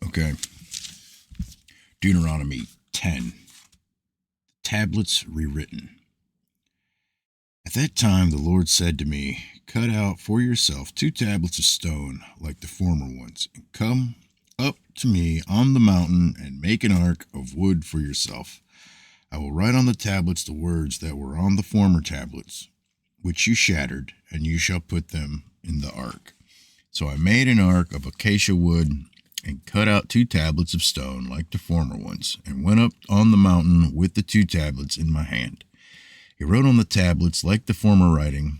Okay. Deuteronomy 10. Tablets rewritten. At that time the Lord said to me, cut out for yourself 2 tablets of stone like the former ones, and come up to me on the mountain and make an ark of wood for yourself. I will write on the tablets the words that were on the former tablets, which you shattered, and you shall put them in the ark. So I made an ark of acacia wood and cut out 2 tablets of stone like the former ones, and went up on the mountain with the 2 tablets in my hand. He wrote on the tablets like the former writing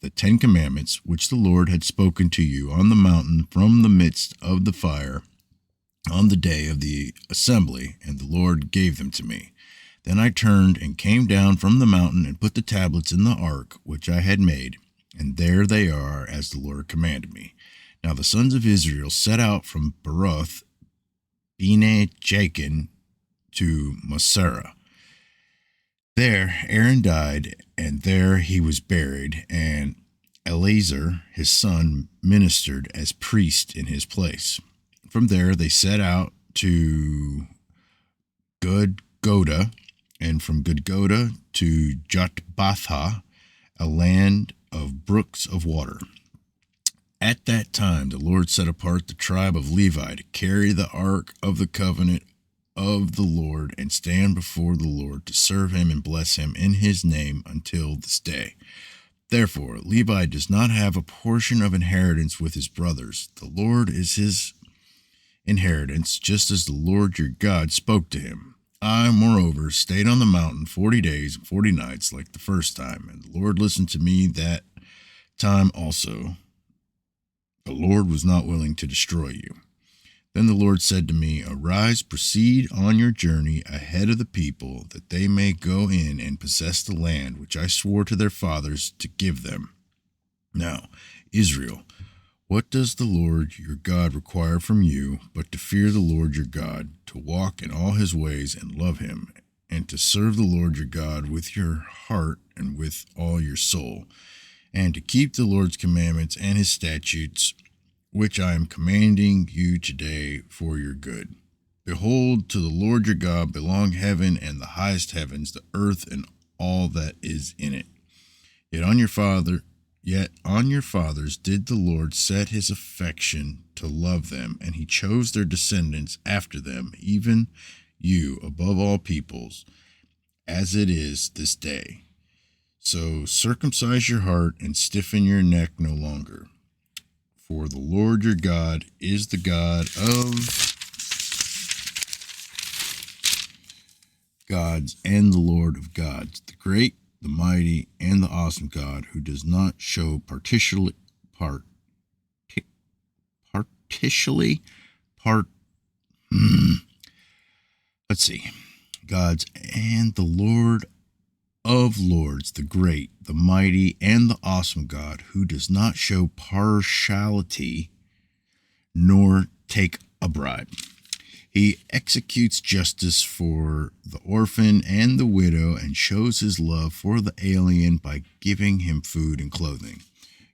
the 10 commandments which the Lord had spoken to you on the mountain from the midst of the fire on the day of the assembly, and the Lord gave them to me. Then I turned and came down from the mountain and put the tablets in the ark which I had made, and there they are as the Lord commanded me. Now the sons of Israel set out from Beroth, Bene Jacan, to Moserah. There Aaron died, and there he was buried, and Eleazar his son ministered as priest in his place. From there they set out to Gudgoda, and from Gudgoda to Jotbatha, a land of brooks of water. At that time the Lord set apart the tribe of Levi to carry the ark of the covenant of the Lord and stand before the Lord to serve him and bless him in his name until this day. Therefore Levi does not have a portion of inheritance with his brothers. The Lord is his inheritance, just as the Lord your God spoke to him. I, moreover, stayed on the mountain 40 days and 40 nights like the first time, and the Lord listened to me that time also. The Lord was not willing to destroy you. Then the Lord said to me, arise, proceed on your journey ahead of the people, that they may go in and possess the land which I swore to their fathers to give them. Now, Israel, what does the Lord your God require from you but to fear the Lord your God, to walk in all his ways and love him, and to serve the Lord your God with your heart and with all your soul, and to keep the Lord's commandments and his statutes, which I am commanding you today for your good. Behold, to the Lord your God belong heaven and the highest heavens, the earth and all that is in it. Yet on your fathers did the Lord set his affection to love them, and he chose their descendants after them, even you above all peoples, as it is this day. So circumcise your heart and stiffen your neck no longer. For the Lord your God is the God of gods and the Lord of gods, the great, the mighty, and the awesome God, who does not show partially gods, and the Lord of lords, the great, the mighty, and the awesome God, who does not show partiality nor take a bribe. He executes justice for the orphan and the widow, and shows his love for the alien by giving him food and clothing.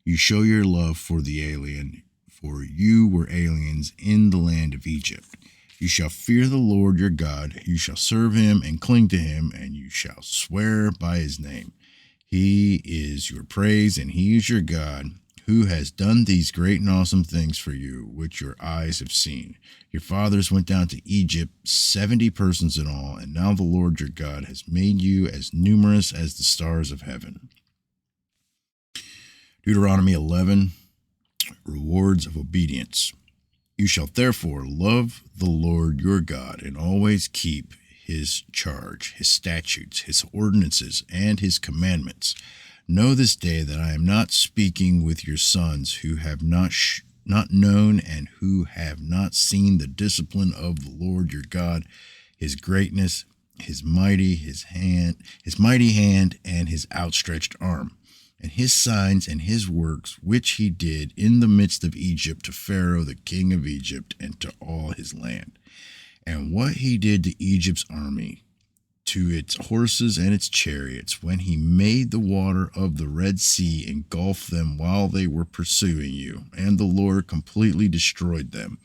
You show your love for the alien, for you were aliens in the land of Egypt. You shall fear the Lord your God, you shall serve him and cling to him, and you shall swear by his name. He is your praise, and he is your God, who has done these great and awesome things for you, which your eyes have seen. Your fathers went down to Egypt, 70 persons in all, and now the Lord your God has made you as numerous as the stars of heaven. Deuteronomy 11, rewards of obedience. You shall therefore love the Lord your God, and always keep his charge, his statutes, his ordinances, and his commandments. Know this day that I am not speaking with your sons who have not known and who have not seen the discipline of the Lord your God, his greatness, his mighty hand, and his outstretched arm, and his signs and his works which he did in the midst of Egypt to Pharaoh the king of Egypt and to all his land, and what he did to Egypt's army, to its horses and its chariots, when he made the water of the Red Sea engulf them while they were pursuing you, and the Lord completely destroyed them.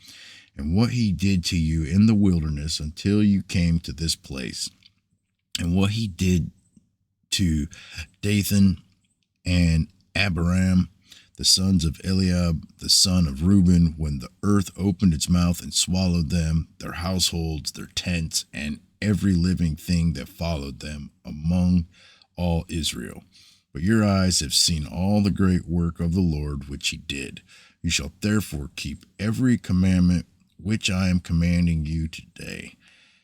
and what he did to you in the wilderness until you came to this place, and what he did to Dathan and Abiram, the sons of Eliab, the son of Reuben, when the earth opened its mouth and swallowed them, their households, their tents, and every living thing that followed them among all Israel. But your eyes have seen all the great work of the Lord which he did. You shall therefore keep every commandment which I am commanding you today,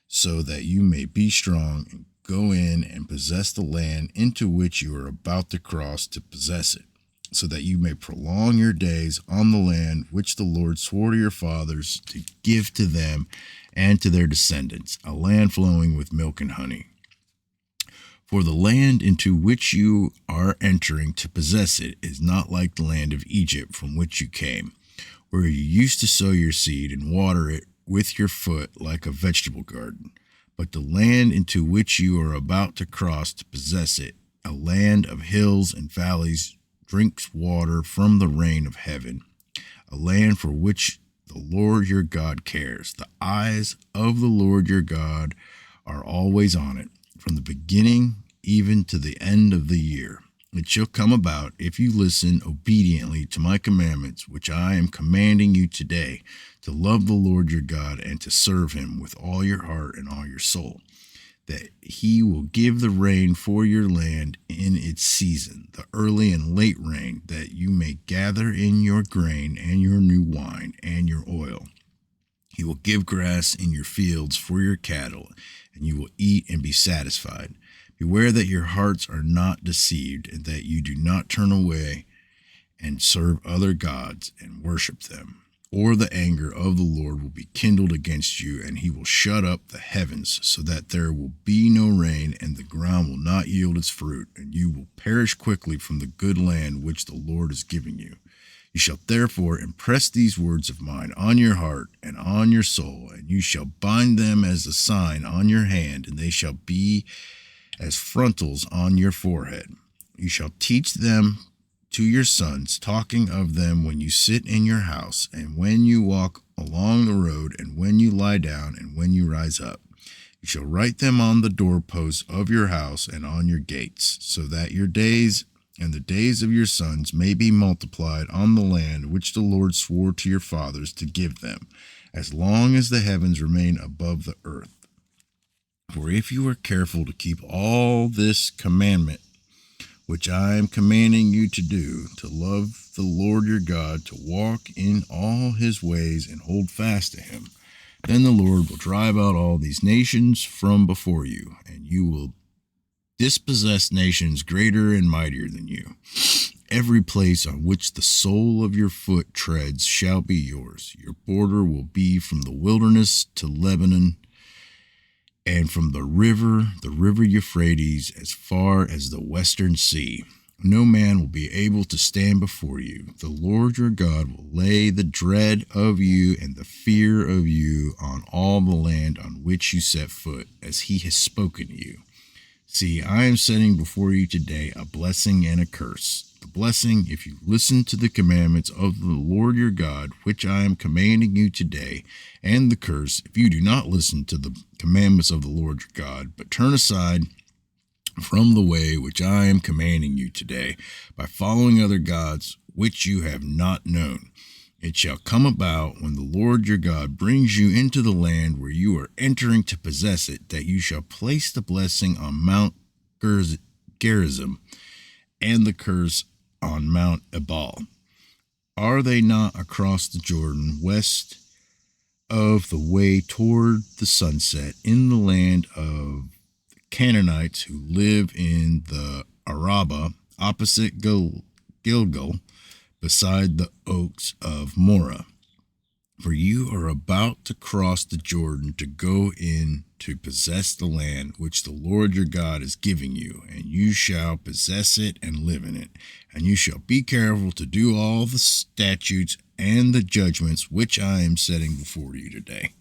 so that you may be strong and go in and possess the land into which you are about to cross to possess it, so that you may prolong your days on the land which the Lord swore to your fathers to give to them and to their descendants, a land flowing with milk and honey. For the land into which you are entering to possess it is not like the land of Egypt from which you came, where you used to sow your seed and water it with your foot like a vegetable garden. But the land into which you are about to cross to possess it, a land of hills and valleys, drinks water from the rain of heaven, a land for which the Lord your God cares. The eyes of the Lord your God are always on it, from the beginning even to the end of the year. It shall come about, if you listen obediently to my commandments, which I am commanding you today, to love the Lord your God and to serve him with all your heart and all your soul, that he will give the rain for your land in its season, the early and late rain, that you may gather in your grain and your new wine and your oil. He will give grass in your fields for your cattle, and you will eat and be satisfied. Beware that your hearts are not deceived, and that you do not turn away and serve other gods and worship them. Or the anger of the Lord will be kindled against you, and he will shut up the heavens, so that there will be no rain, and the ground will not yield its fruit, and you will perish quickly from the good land which the Lord is giving you. You shall therefore impress these words of mine on your heart and on your soul, and you shall bind them as a sign on your hand, and they shall be as frontals on your forehead. You shall teach them to your sons, talking of them when you sit in your house, and when you walk along the road, and when you lie down, and when you rise up. You shall write them on the doorposts of your house and on your gates, so that your days and the days of your sons may be multiplied on the land which the Lord swore to your fathers to give them, as long as the heavens remain above the earth. For if you are careful to keep all this commandment, which I am commanding you to do, to love the Lord your God, to walk in all his ways and hold fast to him, then the Lord will drive out all these nations from before you, and you will dispossess nations greater and mightier than you. Every place on which the sole of your foot treads shall be yours. Your border will be from the wilderness to Lebanon, and from the river Euphrates, as far as the western sea. No man will be able to stand before you. The Lord your God will lay the dread of you and the fear of you on all the land on which you set foot, as he has spoken to you. See, I am setting before you today a blessing and a curse. The blessing, if you listen to the commandments of the Lord your God, which I am commanding you today, and the curse, if you do not listen to the commandments of the Lord your God, but turn aside from the way which I am commanding you today, by following other gods which you have not known. It shall come about, when the Lord your God brings you into the land where you are entering to possess it, that you shall place the blessing on Mount Gerizim and the curse on Mount Ebal. Are they not across the Jordan, west of the way toward the sunset, in the land of the Canaanites who live in the Arabah, opposite Gilgal, beside the oaks of Morah? For you are about to cross the Jordan to go in to possess the land which the Lord your God is giving you, and you shall possess it and live in it. And you shall be careful to do all the statutes and the judgments which I am setting before you today.